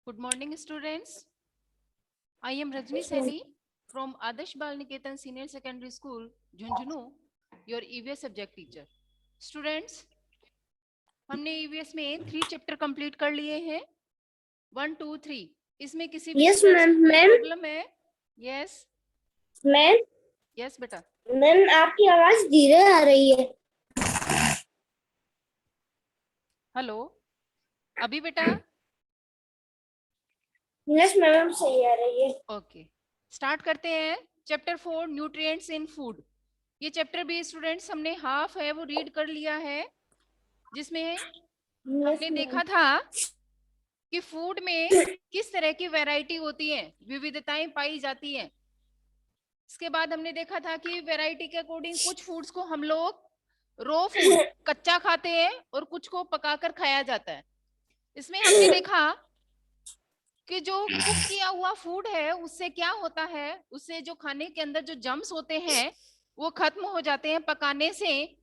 Good morning, students. I am Rajni Yes, ma'am. Saini from Adarsh Bal Niketan Senior Secondary School, Junjunu, your EVS subject teacher. Students, हमने EVS में 3 chapter complete कर लिए हैं, 1, 2, 3. इसमें किसी भी Yes, students ma'am. को कोई मैम, प्रॉब्लम है? Yes, मैम, yes बेटा. मैम आपकी आवाज धीरे आ रही है. हेलो, अभी बेटा? यस मैम, सही आ रही है. ओके, स्टार्ट करते हैं. चैप्टर 4 न्यूट्रिएंट्स इन फूड. ये चैप्टर भी स्टूडेंट्स हमने हाफ है वो रीड कर लिया है, जिसमें यस हमने मैम. देखा था कि फूड में किस तरह की वैरायटी होती है, विविधताएं पाई जाती हैं. इसके बाद हमने देखा था कि वैरायटी के अकॉर्डिंग कुछ फूड्स को हम लोग रो फूड कच्चा खाते हैं और कुछ को पकाकर खाया जाता है. इसमें हमने देखा कि जो कुक किया हुआ फूड है उससे क्या होता है, उससे जो खाने के अंदर जो जम्स होते हैं वो खत्म हो जाते हैं पकाने से,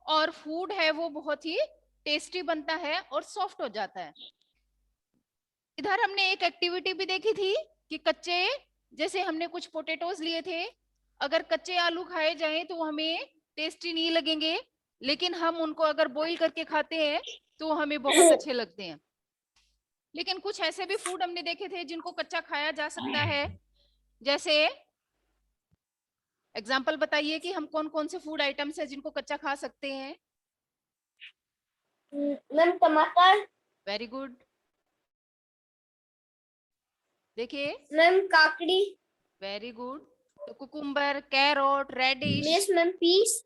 और फूड है वो बहुत ही टेस्टी बनता है और सॉफ्ट हो जाता है. इधर हमने एक एक्टिविटी भी देखी थी कि कच्चे, जैसे हमने कुछ पोटैटोज लिए थे, अगर कच्चे आलू खाए जाएं तो हमें टेस्टी नहीं लगेंगे, लेकिन हम उनको अगर बॉईल करके खाते हैं तो हमें बहुत अच्छे लगते हैं. लेकिन कुछ ऐसे भी फूड हमने देखे थे जिनको कच्चा खाया जा सकता है. जैसे एग्जाम्पल बताइए कि हम कौन कौन से फूड आइटम्स है जिनको कच्चा खा सकते हैं. मैम टमाटर. Very good. देखिए, मैम काकड़ी. Very good. तो cucumber, carrot, radish, yes ma'am, peas.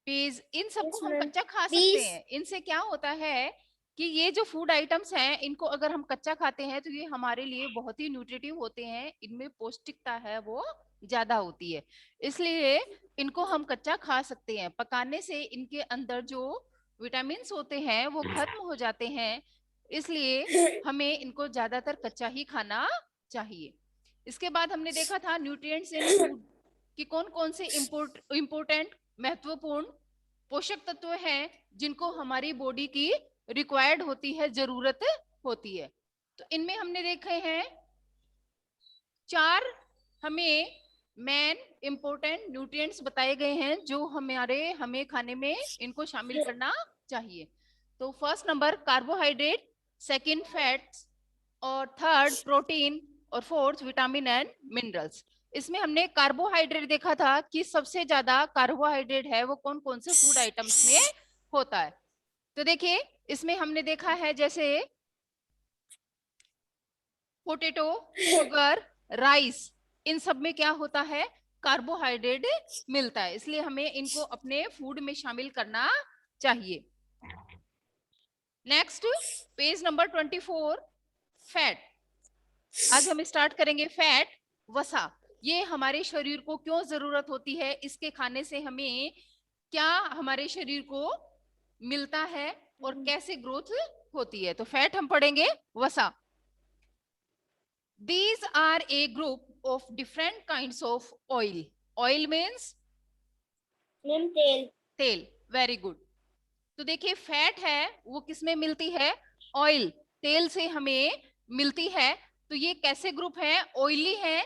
Peas, इन सबको यस हम मैम, कच्चा खा सकते पीस. हैं. इनसे क्या होता है कि ये जो फूड आइटम्स हैं इनको अगर हम कच्चा खाते हैं तो ये हमारे लिए बहुत ही न्यूट्रिटिव होते हैं, इनमें पौष्टिकता है वो ज्यादा होती है. इसलिए इनको हम कच्चा खा सकते हैं. पकाने से इनके अंदर जो विटामिन होते हैं वो खत्म हो जाते हैं, इसलिए हमें इनको ज्यादातर कच्चा ही खाना चाहिए. इसके बाद हमने देखा था न्यूट्रिएंट्स इन फूड कि कौन कौन से इम्पोर्टेंट महत्वपूर्ण पोषक तत्व हैं जिनको हमारी बॉडी की रिक्वायर्ड होती है, जरूरत होती है. तो इनमें हमने देखे हैं 4 हमें मेन इंपॉर्टेंट न्यूट्रिएंट्स बताए गए हैं जो हमें खाने में इनको शामिल करना चाहिए. तो first number carbohydrate, second fats, और थर्ड प्रोटीन, और फोर्थ विटामिन एंड मिनरल्स. इसमें हमने कार्बोहाइड्रेट देखा था कि सबसे ज्यादा कार्बोहाइड्रेट है वो कौन कौन से फूड आइटम्स में होता है. तो देखिए, इसमें हमने देखा है जैसे पोटैटो, शुगर, राइस, इन सब में क्या होता है, कार्बोहाइड्रेट मिलता है, इसलिए हमें इनको अपने फूड में शामिल करना चाहिए. Next, page number 24, fat. आज हम स्टार्ट करेंगे फैट, वसा. ये हमारे शरीर को क्यों जरूरत होती है, इसके खाने से हमें क्या हमारे शरीर को मिलता है और कैसे ग्रोथ होती है. तो फैट हम पढ़ेंगे, वसा. These are a group of different kinds of oil. Oil means ma'am तेल. तेल. Very good. तो देखिए, फैट है वो किसमें मिलती है, ऑयल, तेल से हमें मिलती है. तो ये कैसे ग्रुप है, ऑयली है.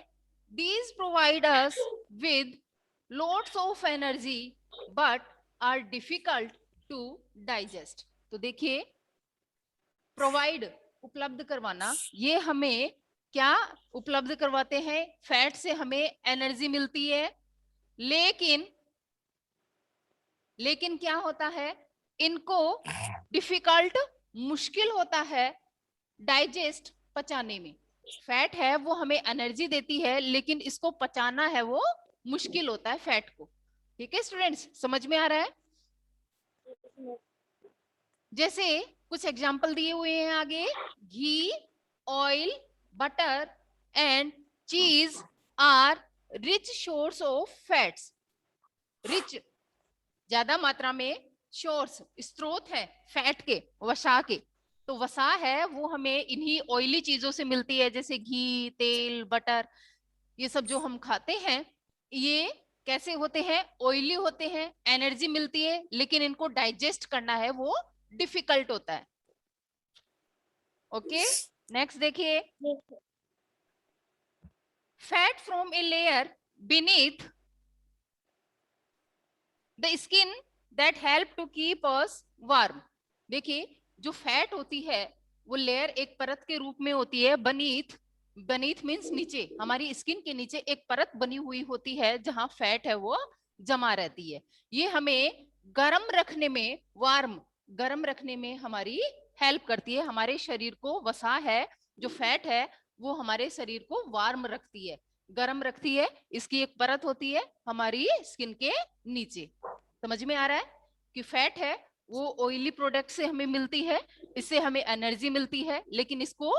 These provide us with loads of energy but are difficult to digest. तो देखिए, प्रोवाइड, उपलब्ध करवाना, ये हमें क्या उपलब्ध करवाते हैं, फैट से हमें एनर्जी मिलती है, लेकिन लेकिन क्या होता है, इनको डिफिकल्ट, मुश्किल होता है डाइजेस्ट, पचाने में. फैट है वो हमें एनर्जी देती है लेकिन इसको पचाना है वो मुश्किल होता है फैट को. ठीक है स्टूडेंट्स, समझ में आ रहा है. जैसे कुछ एग्जाम्पल दिए हुए हैं आगे, ghee, oil, butter and cheese are rich source of fats. Rich, ज्यादा मात्रा में, सोर्स, स्रोत है फैट के, वसा के. तो वसा है वो हमें इन्हीं ऑयली चीजों से मिलती है, जैसे घी, तेल, बटर, ये सब जो हम खाते हैं ये कैसे होते हैं, ऑयली होते हैं, एनर्जी मिलती है लेकिन इनको डाइजेस्ट करना है वो डिफिकल्ट होता है. ओके, नेक्स्ट देखिए, fat from a layer beneath the skin that help to keep us warm. देखिए, जो फैट होती है वो लेयर एक परत के रूप में होती है बनीथ। बनीथ मीन्स नीचे, हमारी स्किन के नीचे एक परत बनी हुई होती है जहां फैट है वो जमा रहती है। ये हमें गर्म रखने में, वार्म, गर्म रखने में हमारी हेल्प करती है। हमारे शरीर को वसा है जो फैट है वो हमारे शरीर को वार्म रखती है, गर्म रखती है। इसकी एक परत होती है हमारी स्किन के नीचे। समझ में आ रहा है कि फैट है वो ऑयली प्रोडक्ट से हमें मिलती है, इससे हमें एनर्जी मिलती है, लेकिन इसको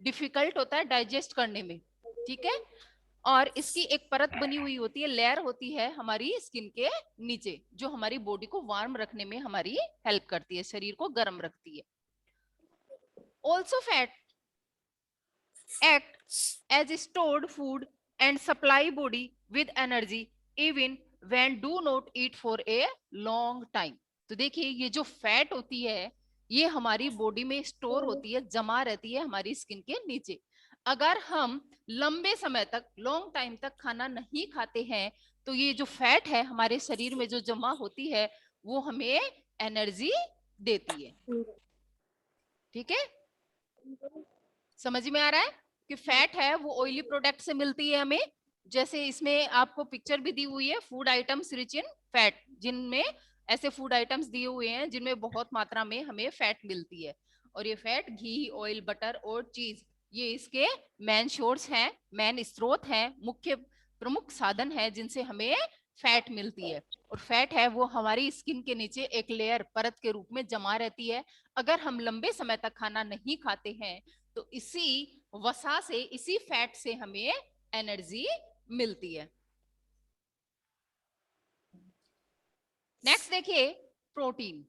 डिफिकल्ट होता है डाइजेस्ट करने में। ठीक है, और इसकी एक परत बनी हुई होती है, लेयर होती है हमारी स्किन के नीचे, जो हमारी बॉडी को वार्म रखने में हमारी हेल्प करती है, शरीर को गर्म रखती है। Also fat act as stored food and supply body with energy even when do not eat for a long time। तो देखिए, ये जो फैट होती है ये हमारी बॉडी में स्टोर होती है, जमा रहती है हमारी स्किन के नीचे। अगर हम लंबे समय तक, लॉन्ग टाइम तक खाना नहीं खाते हैं तो ये जो फैट है हमारे शरीर में जो जमा होती है वो हमें एनर्जी देती है। ठीक है, समझ में आ रहा है कि फैट है वो ऑयली प्रोडक्ट से मिलती है हमें। जैसे इसमें आपको पिक्चर भी दी हुई है, food items rich in fat, जिनमें ऐसे फूड आइटम्स दिए हुए हैं जिनमें बहुत मात्रा में हमें फैट मिलती है। और ये फैट घी, ऑयल, बटर और चीज, ये इसके मेन सोर्स हैं, मेन स्रोत हैं, मुख्य प्रमुख साधन है जिनसे हमें फैट मिलती है। और फैट है वो हमारी स्किन के नीचे एक लेयर, परत के रूप में जमा रहती है। अगर हम लंबे समय तक खाना नहीं खाते हैं तो इसी वसा से, इसी फैट से हमें एनर्जी मिलती है। नेक्स्ट देखिए, प्रोटीन,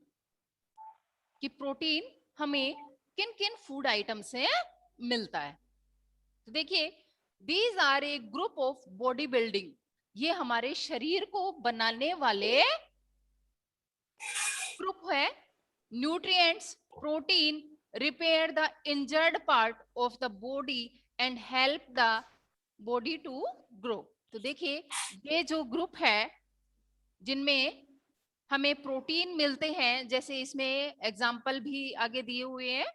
कि प्रोटीन हमें किन किन फूड आइटम से मिलता है। तो देखिए, these are a group of body building, ये हमारे शरीर को बनाने वाले ग्रुप है। Nutrients, protein repair the injured part of the body and help the body to grow. तो देखिए, ये जो ग्रुप है जिनमें हमें प्रोटीन मिलते हैं, जैसे इसमें एग्जाम्पल भी आगे दिए हुए हैं,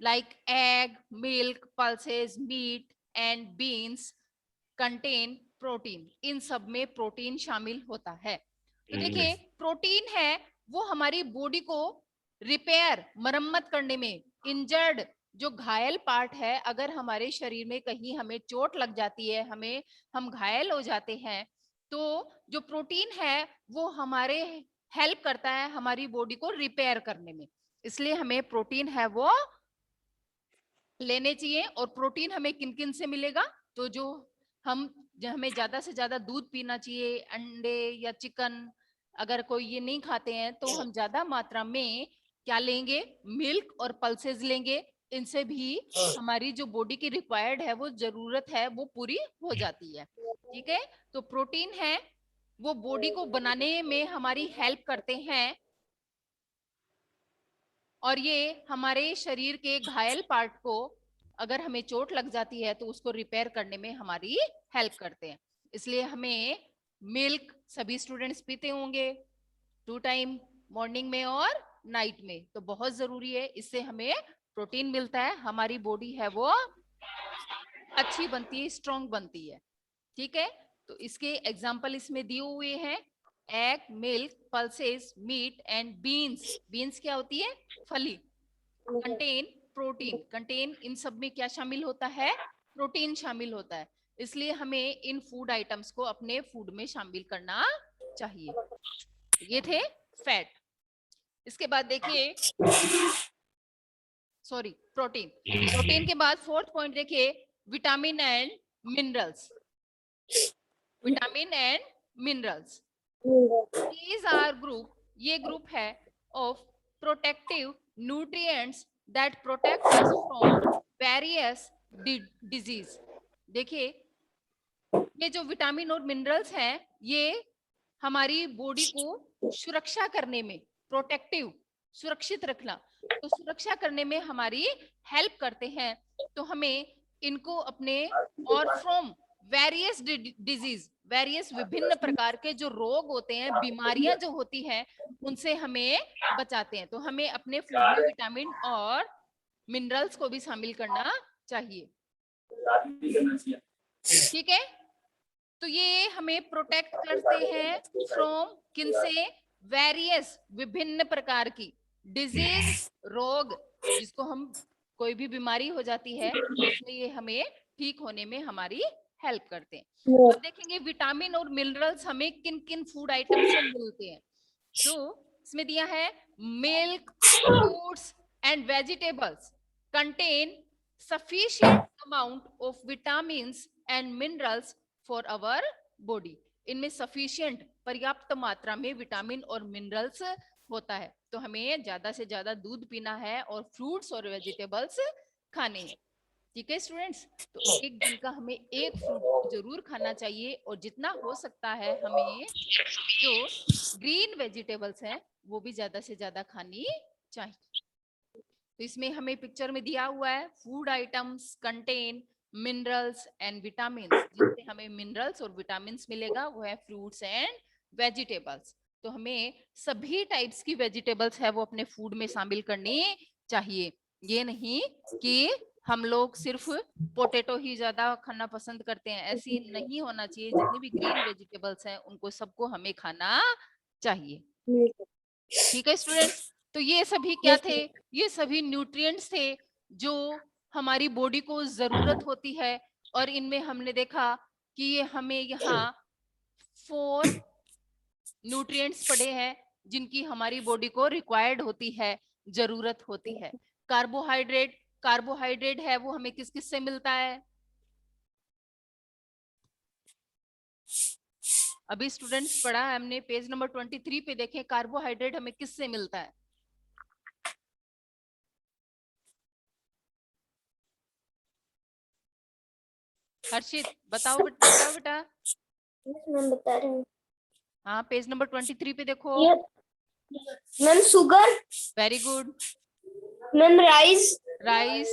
like egg, milk, pulses, meat and beans contain protein. इन सब में प्रोटीन शामिल होता है। तो देखिए, प्रोटीन है वो हमारी बॉडी को रिपेयर, मरम्मत करने में, इंजर्ड, जो घायल पार्ट है, अगर हमारे शरीर में कहीं हमें चोट लग जाती है, हम घायल हो जाते हैं, तो जो प्रोटीन है वो हमारे हेल्प करता है हमारी बॉडी को रिपेयर करने में। इसलिए हमें प्रोटीन है वो लेने चाहिए। और प्रोटीन हमें किन किन से मिलेगा, तो हमें ज्यादा से ज्यादा दूध पीना चाहिए, अंडे या चिकन। अगर कोई ये नहीं खाते हैं तो हम ज्यादा मात्रा में क्या लेंगे, मिल्क और पल्सेस लेंगे। इनसे भी हमारी जो बॉडी की रिक्वायर्ड है वो जरूरत है वो पूरी हो जाती है। ठीक है, तो प्रोटीन है वो बॉडी को बनाने में हमारी हेल्प करते हैं, और ये हमारे शरीर के घायल पार्ट को, अगर हमें चोट लग जाती है तो उसको रिपेयर करने में हमारी हेल्प करते हैं। इसलिए हमें मिल्क सभी स्टूडेंट्स पीते होंगे 2 टाइम, मॉर्निंग में और नाइट में, तो बहुत जरूरी है। इससे हमें प्रोटीन मिलता है, हमारी बॉडी है वो अच्छी बनती है, स्ट्रांग बनती है। ठीक है, तो इसके एग्जाम्पल इसमें दिए हुए हैं, egg, milk, pulses, meat and beans. Beans क्या होती है, फली। कंटेन प्रोटीन, कंटेन, इन सब में क्या शामिल होता है, प्रोटीन शामिल होता है। इसलिए हमें इन फूड आइटम्स को अपने फूड में शामिल करना चाहिए। ये थे फैट। इसके बाद देखिए, सॉरी, प्रोटीन। प्रोटीन के बाद फोर्थ पॉइंट देखिए, vitamin and minerals. Vitamin and minerals, these are group, ये ग्रुप है of protective nutrients that protect us from various disease। देखिए, ये जो विटामिन और मिनरल्स हैं ये हमारी बॉडी को सुरक्षा करने में, प्रोटेक्टिव, सुरक्षित रखना, तो सुरक्षा करने में हमारी हेल्प करते हैं। तो हमें इनको अपने और फ्रॉम वेरियस डिजीज, वेरियस विभिन्न प्रकार के जो रोग होते हैं, बीमारियां जो होती हैं, उनसे हमें बचाते हैं। तो हमें अपने फूड में विटामिन और मिनरल्स को भी शामिल करना चाहिए। ठीक है, तो ये हमें प्रोटेक्ट करते हैं फ्रॉम किनसे? वेरियस विभिन्न प्रकार की डिजीज, रोग, जिसको हम कोई भी बीमारी हो जाती है इसलिए हमें ठीक होने में हमारी हेल्प करते हैं। अब देखेंगे विटामिन और मिनरल्स हमें किन किन फूड आइटम से मिलते हैं। तो इसमें दिया है milk, fruits and vegetables contain sufficient amount of vitamins and minerals for our body। इनमें sufficient पर्याप्त मात्रा में विटामिन और मिनरल्स होता है। तो हमें ज्यादा से ज्यादा दूध पीना है और फ्रूट्स और वेजिटेबल्स खाने हैं। ठीक है स्टूडेंट्स, तो एक दिन का हमें एक फ्रूट जरूर खाना चाहिए और जितना हो सकता है हमें जो ग्रीन वेजिटेबल्स हैं वो भी ज्यादा से ज्यादा खानी चाहिए। तो इसमें हमें पिक्चर में दिया हुआ है food items contain minerals and vitamin. जिससे हमें मिनरल्स और विटामिन मिलेगा वो है फ्रूट्स एंड वेजिटेबल्स। तो हमें सभी टाइप्स की वेजिटेबल्स है वो अपने फूड में शामिल करनी चाहिए। ये नहीं कि हम लोग सिर्फ पोटैटो ही ज्यादा खाना पसंद करते हैं, ऐसी नहीं होना चाहिए। जितनी भी ग्रीन वेजिटेबल्स हैं उनको सबको हमें खाना चाहिए। ठीक है स्टूडेंट्स, तो ये सभी क्या थे? ये सभी न्यूट्रिएंट्स थे जो हमारी बॉडी को जरूरत होती है। और इनमें हमने देखा कि ये हमें यहाँ 4 न्यूट्रिएंट्स पड़े हैं जिनकी हमारी बॉडी को रिक्वायर्ड होती है, जरूरत होती है। कार्बोहाइड्रेट, कार्बोहाइड्रेट है वो हमें किस किस से मिलता है? अभी स्टूडेंट्स पढ़ा है हमने, पेज नंबर 23 पे देखें, कार्बोहाइड्रेट हमें किससे मिलता है? हर्षित बताओ बताओ बेटा। मैं बता रही हूँ। हाँ, पेज नंबर 23 पे देखो। Ma'am sugar, very good. Ma'am rice, rice,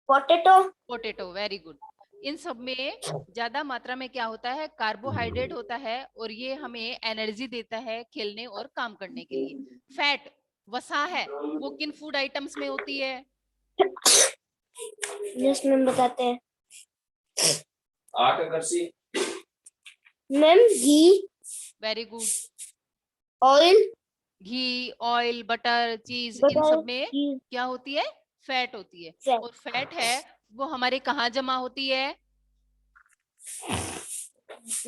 potato. Potato, very good. इन सब में ज्यादा मात्रा में क्या होता है? कार्बोहाइड्रेट होता है और ये हमें एनर्जी देता है खेलने और काम करने के लिए। फैट, वसा है, वो किन फूड आइटम्स में होती है? यस मैम बताते हैं। आठ करसी मैम घी, वेरी गुड। ऑयल, घी, ऑयल, बटर, चीज, इन बटर, सब में चीज, क्या होती है? फैट होती है। फैट। और फैट है वो हमारे कहाँ जमा होती है?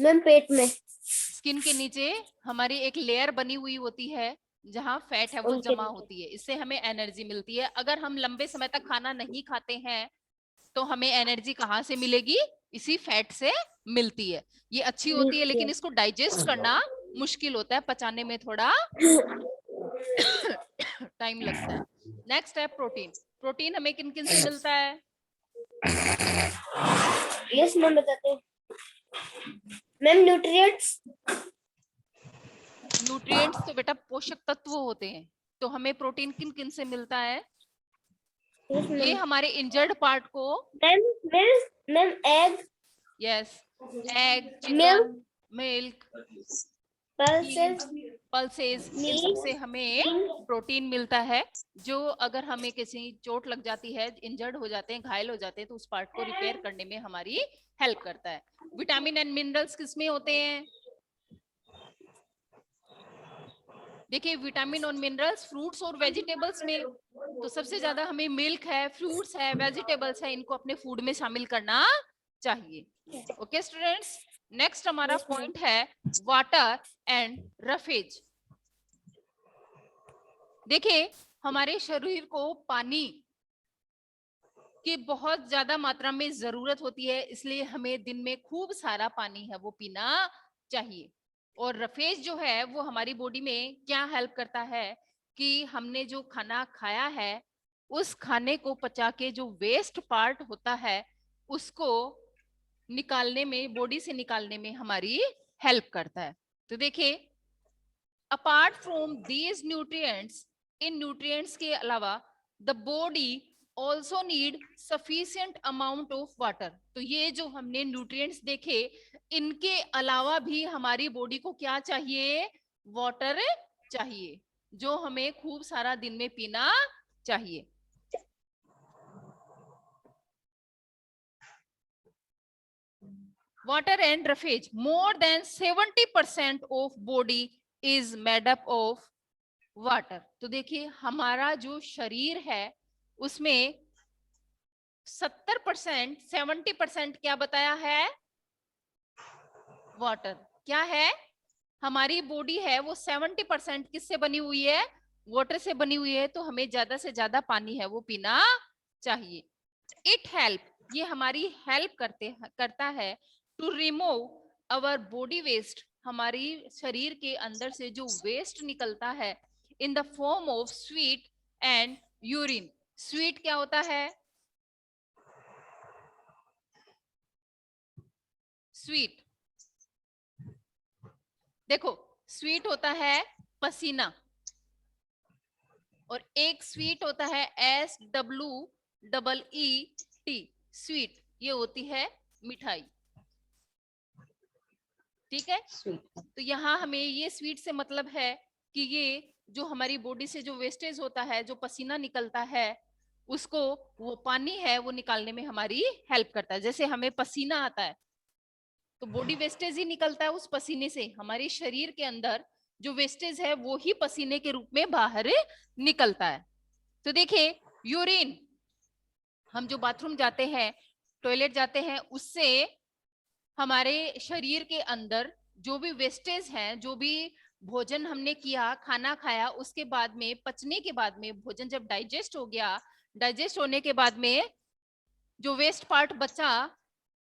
मैम पेट में, स्किन के नीचे हमारी एक लेयर बनी हुई होती है जहां फैट है वो उनके जमा नीचे। होती है। इससे हमें एनर्जी मिलती है। अगर हम लंबे समय तक खाना नहीं खाते हैं तो हमें एनर्जी कहाँ से मिलेगी? इसी फैट से मिलती है। ये अच्छी होती है लेकिन इसको डाइजेस्ट करना मुश्किल होता है, पचाने में थोड़ा टाइम लगता है। नेक्स्ट है प्रोटीन। प्रोटीन हमें किन किन से मिलता है? यस मैम बताते हैं। Ma'am nutrients. न्यूट्रिएंट्स तो बेटा पोषक तत्व होते हैं। तो हमें प्रोटीन किन किन से मिलता है? यस ये मैम। हमारे इंजर्ड पार्ट को, ma'am ma'am ma'am egg, yes, egg, milk, chicken, milk, pulses, pulses, इन सब मीट, से हमें प्रोटीन मिलता है। जो अगर हमें किसी चोट लग जाती है, इंजर्ड हो जाते हैं, घायल हो जाते हैं, तो उस पार्ट को रिपेयर करने में हमारी हेल्प करता है। विटामिन एंड मिनरल्स किसमें होते हैं? देखिए विटामिन और मिनरल्स फ्रूट्स और वेजिटेबल्स में। तो सबसे ज्यादा हमें मिल्क है, फ्रूट्स है, वेजिटेबल्स है, इनको अपने फूड में शामिल करना चाहिए। ओके स्टूडेंट्स, नेक्स्ट हमारा Yes, ma'am. पॉइंट है वाटर एंड रफेज। देखिए हमारे शरीर को पानी की बहुत ज्यादा मात्रा में जरूरत होती है, इसलिए हमें दिन में खूब सारा पानी है वो पीना चाहिए। और रफेज जो है वो हमारी बॉडी में क्या हेल्प करता है कि हमने जो खाना खाया है उस खाने को पचा के जो वेस्ट पार्ट होता है उसको निकालने में, बॉडी से निकालने में हमारी हेल्प करता है। तो देखिए apart from these nutrients in nutrients के अलावा the body also need sufficient amount of water. तो ये जो हमने न्यूट्रिएंट्स देखे, इनके अलावा भी हमारी बॉडी को क्या चाहिए? वाटर चाहिए, जो हमें खूब सारा दिन में पीना चाहिए। Water and roughage. More than 70% of body is made up of water. तो देखिए हमारा जो शरीर है उसमें 70%, 70% क्या बताया है? वाटर। क्या है? हमारी बॉडी है वो 70% किससे बनी हुई है? वाटर से बनी हुई है। तो हमें ज्यादा से ज्यादा पानी है वो पीना चाहिए। इट हेल्प, ये हमारी हेल्प करता है to remove our body waste, हमारी शरीर के अंदर से जो वेस्ट निकलता है, in the form of sweet and urine. Sweet क्या होता है? स्वीट, देखो स्वीट होता है पसीना, और एक स्वीट होता है SWEET, स्वीट, ये होती है मिठाई। ठीक है, तो यहाँ हमें ये स्वीट से मतलब है कि ये जो हमारी बॉडी से जो वेस्टेज होता है, जो पसीना निकलता है, उसको, वो पानी है वो निकालने में हमारी हेल्प करता है। जैसे हमें पसीना आता है तो बॉडी वेस्टेज ही निकलता है उस पसीने से। हमारे शरीर के अंदर जो वेस्टेज है वो ही पसीने के रूप में बाहर निकलता है। तो देखिए यूरिन, हम जो बाथरूम जाते हैं, टॉयलेट जाते हैं, उससे हमारे शरीर के अंदर जो भी वेस्टेज हैं, जो भी भोजन हमने किया, खाना खाया, उसके बाद में पचने के बाद में भोजन जब डाइजेस्ट हो गया, डाइजेस्ट होने के बाद में जो वेस्ट पार्ट बचा,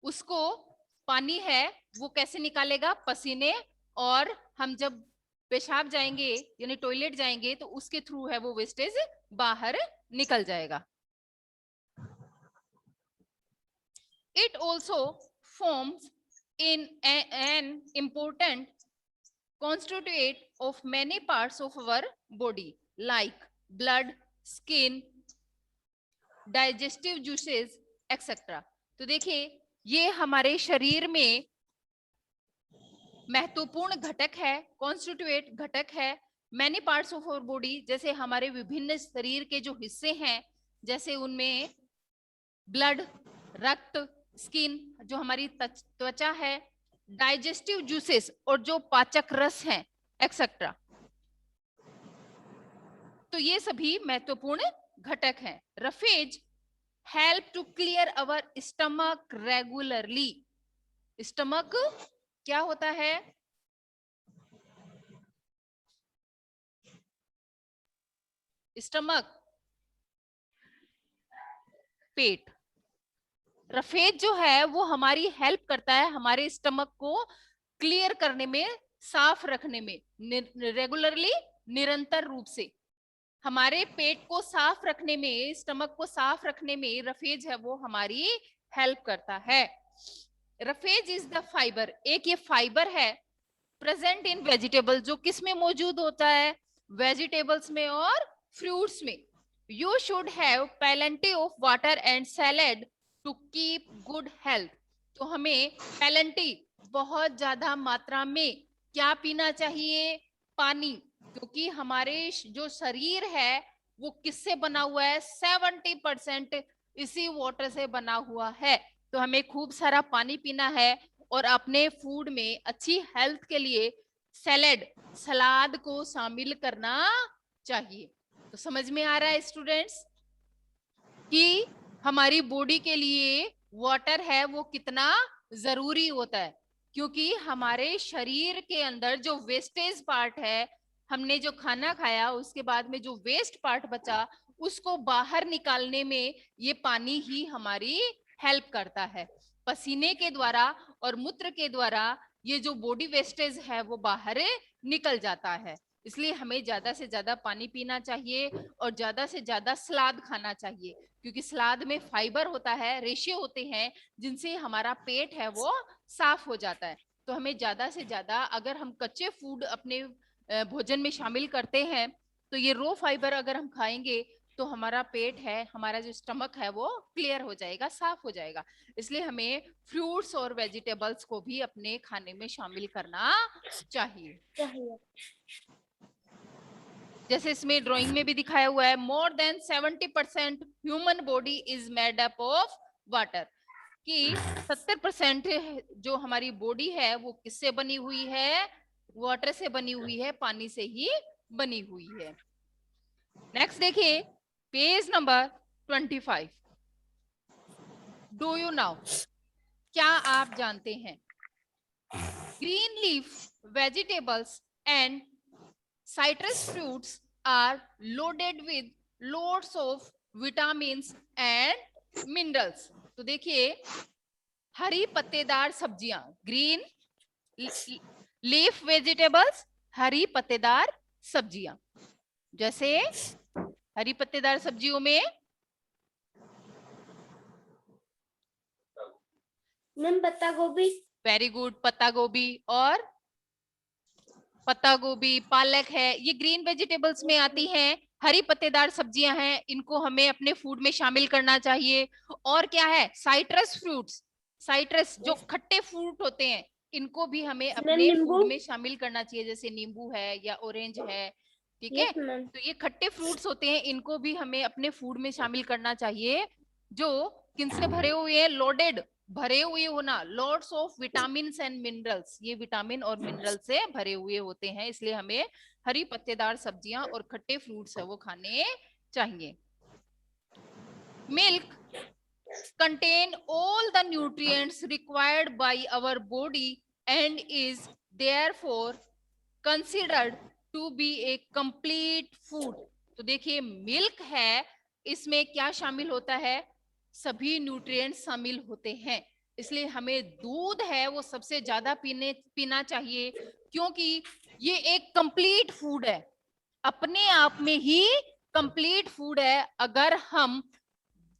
उसको पानी है वो कैसे निकालेगा? पसीने। और हम जब पेशाब जाएंगे यानी टॉयलेट जाएंगे तो उसके थ्रू है वो वेस्टेज बाहर निकल जाएगा। It also forms in an important constituent of many parts of our body like blood, skin, digestive juices, etc. तो देखिए ये हमारे शरीर में महत्वपूर्ण घटक है, कॉन्स्टिट्यूएंट घटक है। Many parts of our body, जैसे हमारे विभिन्न शरीर के जो हिस्से हैं, जैसे उनमें ब्लड, रक्त, स्किन जो हमारी त्वचा है, डाइजेस्टिव जूसेस और जो पाचक रस हैं, एक्सेट्रा। तो ये सभी महत्वपूर्ण घटक हैं। Roughage help to clear our stomach regularly. Stomach क्या होता है? स्टमक, पेट। रफेज जो है वो हमारी हेल्प करता है हमारे स्टमक को क्लियर करने में, साफ रखने में, रेगुलरली, निरंतर रूप से हमारे पेट को साफ रखने में, स्टमक को साफ रखने में रफेज है वो हमारी हेल्प करता है। रफेज इज द फाइबर, एक ये फाइबर है प्रेजेंट इन वेजिटेबल, जो किस में मौजूद होता है? वेजिटेबल्स में और फ्रूट्स में। You should have plenty of water and salad to keep good health. तो हमें प्लेंटी, बहुत ज्यादा मात्रा में क्या पीना चाहिए? पानी, क्योंकि हमारे जो शरीर है वो किससे बना हुआ है? 70% इसी वाटर से बना हुआ है। तो हमें खूब सारा पानी पीना है और अपने फूड में अच्छी हेल्थ के लिए सैलेड, सलाद को शामिल करना चाहिए। तो समझ में आ रहा है स्टूडेंट्स कि हमारी बॉडी के लिए वाटर है वो कितना जरूरी होता है, क्योंकि हमारे शरीर के अंदर जो वेस्टेज पार्ट है, हमने जो खाना खाया उसके बाद में जो वेस्ट पार्ट बचा, उसको बाहर निकालने में ये पानी ही हमारी हेल्प करता है। पसीने के द्वारा और मूत्र के द्वारा ये जो बॉडी वेस्टेज है वो बाहर निकल जाता है। इसलिए हमें ज्यादा से ज्यादा पानी पीना चाहिए और ज्यादा से ज्यादा सलाद खाना चाहिए, क्योंकि सलाद में फाइबर होता है, रेशे होते हैं, जिनसे हमारा पेट है वो साफ हो जाता है। तो हमें ज्यादा से ज्यादा, अगर हम कच्चे फूड अपने भोजन में शामिल करते हैं तो ये रो फाइबर अगर हम खाएंगे तो हमारा पेट है, हमारा जो स्टमक है वो क्लियर हो जाएगा, साफ हो जाएगा। इसलिए हमें फ्रूट्स और वेजिटेबल्स को भी अपने खाने में शामिल करना चाहिए। जैसे इसमें ड्राइंग में भी दिखाया हुआ है, more than 70% human body is made up of water, कि 70% जो हमारी बॉडी है वो किससे बनी हुई है? वाटर से बनी हुई है, पानी से ही बनी हुई है। नेक्स्ट देखिए page number 25। Do you now, क्या आप जानते हैं green leaf vegetables and citrus fruits are loaded with loads of vitamins and minerals. तो देखिए हरी पत्तेदार सब्जियां, ग्रीन लीफ वेजिटेबल्स, हरी पत्तेदार सब्जियां, जैसे हरी पत्तेदार सब्जियों में मैम पत्ता गोभी। वेरी गुड, पत्ता गोभी, और पत्ता गोभी, पालक है, ये ग्रीन वेजिटेबल्स में आती हैं। हरी पत्तेदार सब्जियां हैं, इनको हमें अपने फूड में शामिल करना चाहिए। और क्या है? साइट्रस फ्रूट्स, साइट्रस जो खट्टे फ्रूट होते हैं, इनको भी हमें मैम अपने नींबू। फूड में शामिल करना चाहिए, जैसे नींबू है या ऑरेंज है। ठीक है, यस मैम। तो ये खट्टे फ्रूट्स होते हैं, इनको भी हमें अपने फूड में शामिल करना चाहिए, जो किनसे भरे हुए हैं? लोडेड, भरे हुए होना, lots of vitamin and minerals, ये विटामिन और मिनरल से भरे हुए होते हैं, इसलिए हमें हरी पत्तेदार सब्जियां और खट्टे फ्रूट्स है वो खाने चाहिए। Milk contain all the nutrients required by our body and is therefore considered to be a complete food। तो देखिए मिल्क है, इसमें क्या शामिल होता है? सभी न्यूट्रिएंट्स शामिल होते हैं, इसलिए हमें दूध है वो सबसे ज्यादा पीना चाहिए, क्योंकि ये एक कंप्लीट फूड है, अपने आप में ही कंप्लीट फूड है। अगर हम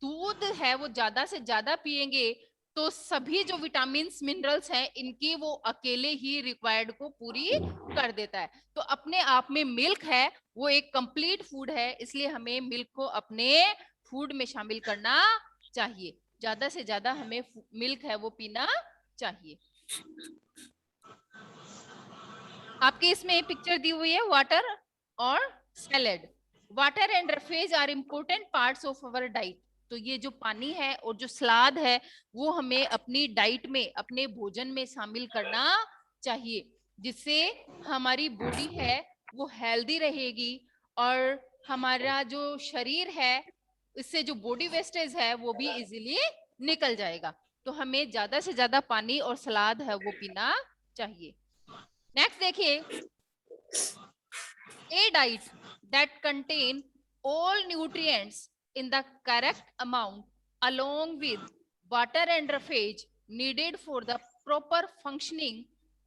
दूध है वो ज्यादा से ज्यादा पिएंगे तो सभी जो विटामिन मिनरल्स हैं इनकी वो अकेले ही रिक्वायर्ड को पूरी कर देता है। तो अपने आप में मिल्क है वो एक कंप्लीट फूड है, इसलिए हमें मिल्क को अपने फूड में शामिल करना चाहिए, ज्यादा से ज्यादा हमें मिल्क है वो पीना चाहिए। आपके इसमें पिक्चर दी हुई है वाटर और सैलेड। Water and roughage are important parts of our diet. तो ये जो पानी है और जो सलाद है वो हमें अपनी डाइट में, अपने भोजन में शामिल करना चाहिए, जिससे हमारी बॉडी है वो हेल्दी रहेगी और हमारा जो शरीर है इससे जो बॉडी वेस्टेज है वो भी इजीली निकल जाएगा। तो हमें ज्यादा से ज्यादा पानी और सलाद है वो पीना चाहिए। नेक्स्ट देखिए, a diet that contain all nutrients in the correct amount along with water and roughage needed for the proper functioning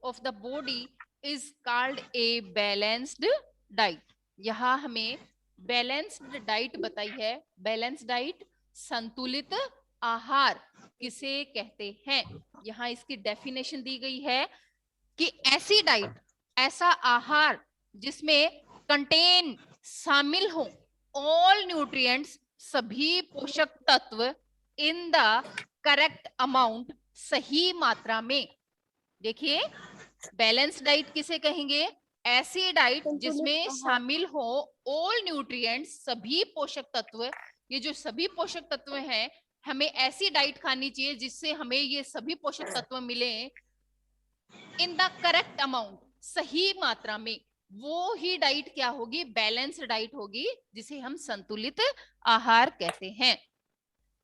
of the body is called a balanced diet। यहाँ हमें बैलेंस्ड डाइट बताई है। Balance diet, संतुलित आहार किसे कहते हैं? यहाँ इसकी डेफिनेशन दी गई है कि ऐसी डाइट, ऐसा आहार जिसमें कंटेन, शामिल हो ऑल न्यूट्रिएंट्स, सभी पोषक तत्व इन द करेक्ट अमाउंट, सही मात्रा में। देखिए बैलेंस डाइट किसे कहेंगे? ऐसी डाइट जिसमें शामिल हो ऑल न्यूट्रिएंट्स, सभी पोषक तत्व। ये जो सभी पोषक तत्व हैं, हमें ऐसी डाइट खानी चाहिए जिससे हमें ये सभी पोषक तत्व मिले इन द करेक्ट अमाउंट, सही मात्रा में। वो ही डाइट क्या होगी? बैलेंस्ड डाइट होगी, जिसे हम संतुलित आहार कहते हैं।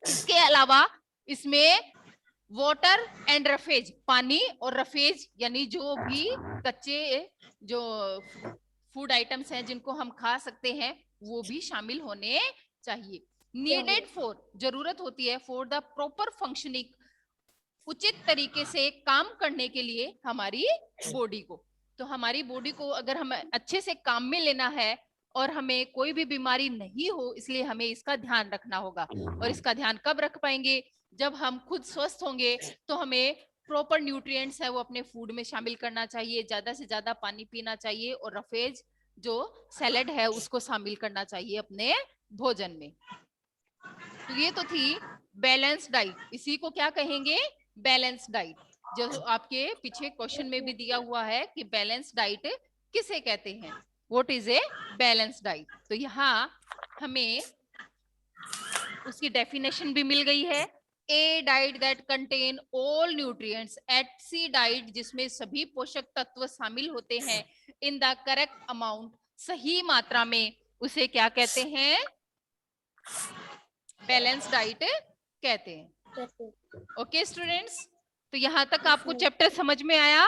इसके अलावा इसमें वाटर एंड रफेज, पानी और रफेज यानी जो भी कच्चे जो फूड आइटम्स हैं जिनको हम खा सकते हैं वो भी शामिल होने चाहिए। नीडेड फॉर, जरूरत होती है, फॉर द प्रॉपर फंक्शनिंग, उचित तरीके से काम करने के लिए हमारी बॉडी को। तो हमारी बॉडी को अगर हम अच्छे से काम में लेना है और हमें कोई भी बीमारी नहीं हो, इसलिए हमें इसका ध्यान रखना होगा। और इसका ध्यान कब रख पाएंगे? जब हम खुद स्वस्थ होंगे। तो हमें प्रॉपर न्यूट्रिएंट्स है वो अपने फूड में शामिल करना चाहिए, ज्यादा से ज्यादा पानी पीना चाहिए और रफेज जो सैलेड है उसको शामिल करना चाहिए अपने भोजन में। तो ये तो थी बैलेंस डाइट। इसी को क्या कहेंगे? Balance diet. जो आपके पीछे क्वेश्चन में भी दिया हुआ है कि बैलेंस डाइट किसे कहते हैं, what is a balance diet. तो यहाँ हमें उसकी डेफिनेशन भी मिल गई है। A diet that contain all nutrients, ऐसी डाइट जिसमें सभी पोषक तत्व शामिल होते हैं इन द करेक्ट अमाउंट, सही मात्रा में, उसे क्या कहते हैं? बैलेंस डाइट कहते हैं। ओके स्टूडेंट्स, तो यहाँ तक आपको चैप्टर समझ में आया?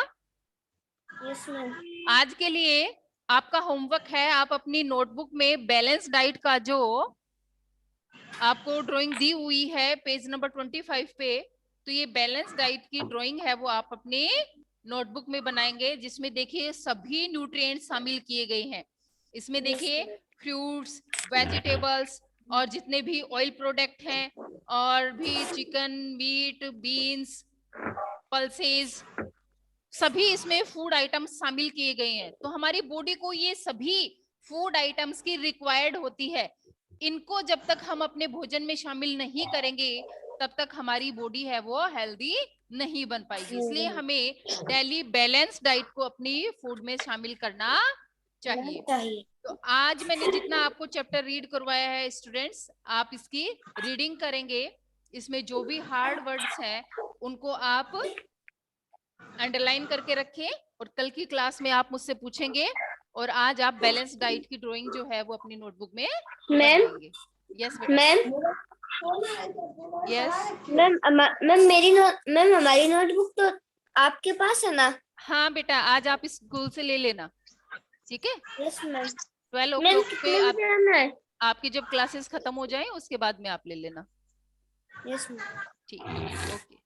Yes ma'am. आज के लिए आपका होमवर्क है, आप अपनी नोटबुक में बैलेंस डाइट का जो आपको ड्राइंग दी हुई है पेज नंबर 25 पे, तो ये बैलेंस डाइट की ड्राइंग है वो आप अपने नोटबुक में बनाएंगे, जिसमें देखिए सभी न्यूट्रिएंट्स शामिल किए गए हैं। इसमें देखिए फ्रूट्स, वेजिटेबल्स और जितने भी ऑयल प्रोडक्ट हैं, और भी चिकन, मीट, बीन्स, पल्सेस, सभी इसमें फूड आइटम्स शामिल किए गए हैं। तो हमारी बॉडी को ये सभी फूड आइटम्स की रिक्वायर्ड होती है। इनको जब तक हम अपने भोजन में शामिल नहीं करेंगे तब तक हमारी बॉडी है वो हेल्दी नहीं बन पाएगी। इसलिए हमें डेली बैलेंस डाइट को अपनी फूड में शामिल करना चाहिए। तो आज मैंने जितना आपको चैप्टर रीड करवाया है स्टूडेंट्स, आप इसकी रीडिंग करेंगे। इसमें जो भी हार्ड वर्ड्स हैं उनको आप अंडरलाइन करके रखें, और कल की क्लास में आप मुझसे पूछेंगे, और आज आप बैलेंस डाइट की ड्राइंग जो है वो अपनी नोटबुक में बनाएंगे। यस बेटा। मैम यस मैम मैम हमारी नोटबुक तो आपके पास है ना? हाँ बेटा, आज आप स्कूल से ले लेना, ठीक है? Yes ma'am. 12 मैम o'clock पे कितने बजे आना है? आपकी जब क्लासेस खत्म हो जाए उसके बाद में आप ले लेना। Yes ma'am. ठीक है, ओके।